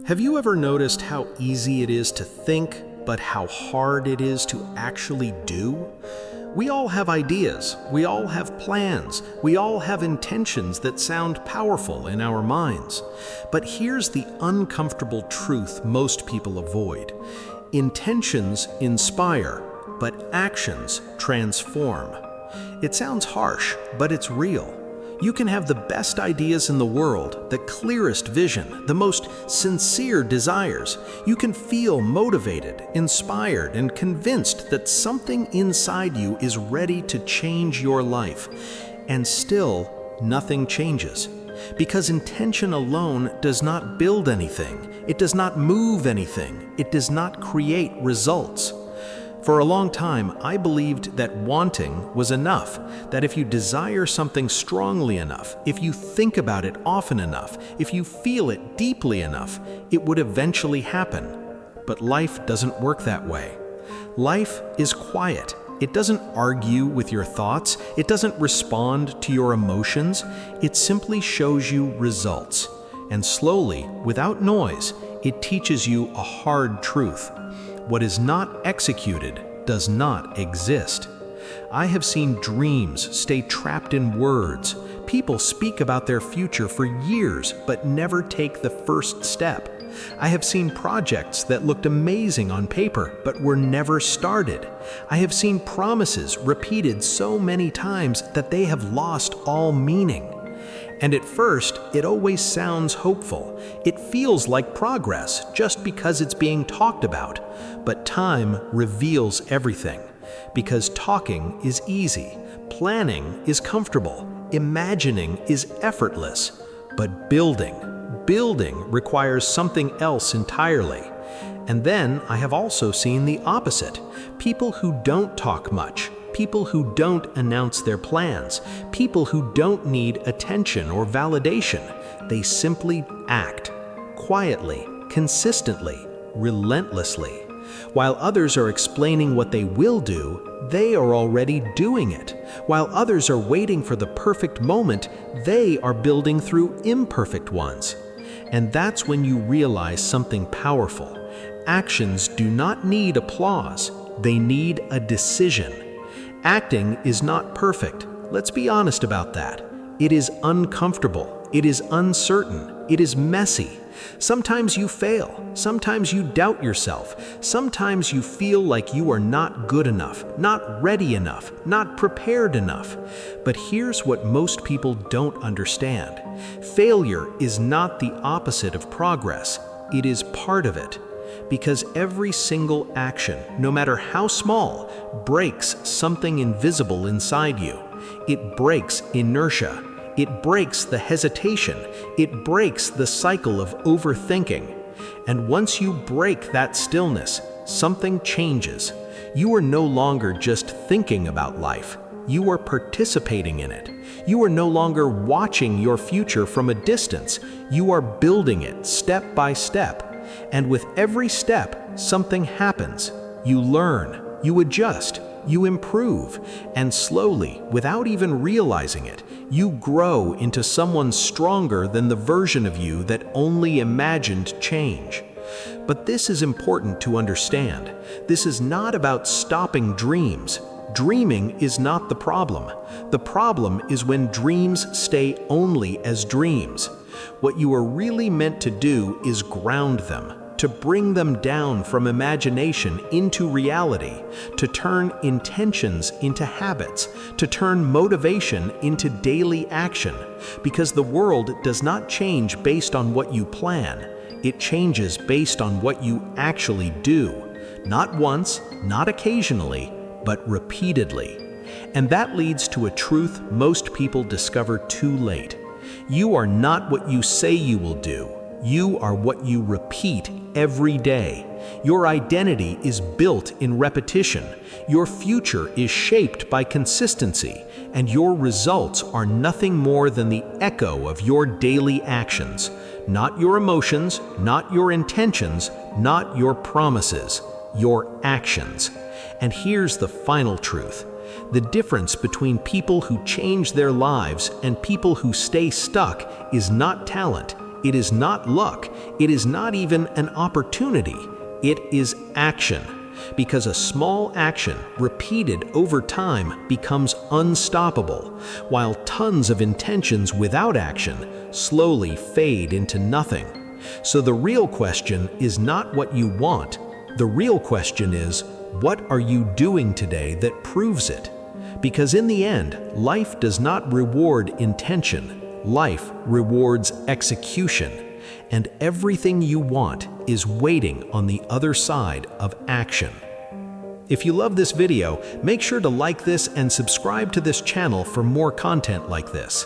Have you ever noticed how easy it is to think, but how hard it is to actually do? We all have ideas, we all have plans, we all have intentions that sound powerful in our minds. But here's the uncomfortable truth most people avoid. Intentions inspire, but actions transform. It sounds harsh, but it's real. You can have the best ideas in the world, the clearest vision, the most sincere desires. You can feel motivated, inspired, and convinced that something inside you is ready to change your life. And still, nothing changes. Because intention alone does not build anything. It does not move anything. It does not create results. For a long time, I believed that wanting was enough, that if you desire something strongly enough, if you think about it often enough, if you feel it deeply enough, it would eventually happen. But life doesn't work that way. Life is quiet. It doesn't argue with your thoughts. It doesn't respond to your emotions. It simply shows you results. And slowly, without noise, it teaches you a hard truth. What is not executed does not exist. I have seen dreams stay trapped in words. People speak about their future for years but never take the first step. I have seen projects that looked amazing on paper but were never started. I have seen promises repeated so many times that they have lost all meaning. And at first, it always sounds hopeful. It feels like progress just because it's being talked about. But time reveals everything. Because talking is easy, planning is comfortable, imagining is effortless. But building requires something else entirely. And then I have also seen the opposite. People who don't talk much. People who don't announce their plans, people who don't need attention or validation. They simply act, quietly, consistently, relentlessly. While others are explaining what they will do, they are already doing it. While others are waiting for the perfect moment, they are building through imperfect ones. And that's when you realize something powerful. Actions do not need applause, they need a decision. Acting is not perfect. Let's be honest about that. It is uncomfortable. It is uncertain. It is messy. Sometimes you fail. Sometimes you doubt yourself. Sometimes you feel like you are not good enough, not ready enough, not prepared enough. But here's what most people don't understand. Failure is not the opposite of progress. It is part of it. Because every single action, no matter how small, breaks something invisible inside you. It breaks inertia. It breaks the hesitation. It breaks the cycle of overthinking. And once you break that stillness, something changes. You are no longer just thinking about life. You are participating in it. You are no longer watching your future from a distance. You are building it step by step. And with every step, something happens. You learn, you adjust, you improve, and slowly, without even realizing it, you grow into someone stronger than the version of you that only imagined change. But this is important to understand. This is not about stopping dreams. Dreaming is not the problem. The problem is when dreams stay only as dreams. What you are really meant to do is ground them, to bring them down from imagination into reality, to turn intentions into habits, to turn motivation into daily action. Because the world does not change based on what you plan. It changes based on what you actually do. Not once, not occasionally, but repeatedly. And that leads to a truth most people discover too late. You are not what you say you will do. You are what you repeat every day. Your identity is built in repetition. Your future is shaped by consistency, and your results are nothing more than the echo of your daily actions. Not your emotions, not your intentions, not your promises, your actions. And here's the final truth. The difference between people who change their lives and people who stay stuck is not talent, It is not luck. It is not even an opportunity. It is action. Because a small action, repeated over time, becomes unstoppable, while tons of intentions without action slowly fade into nothing. So the real question is not what you want. The real question is, what are you doing today that proves it? Because in the end, life does not reward intention. Life rewards execution. And everything you want is waiting on the other side of action. If you love this video, make sure to like this and subscribe to this channel for more content like this.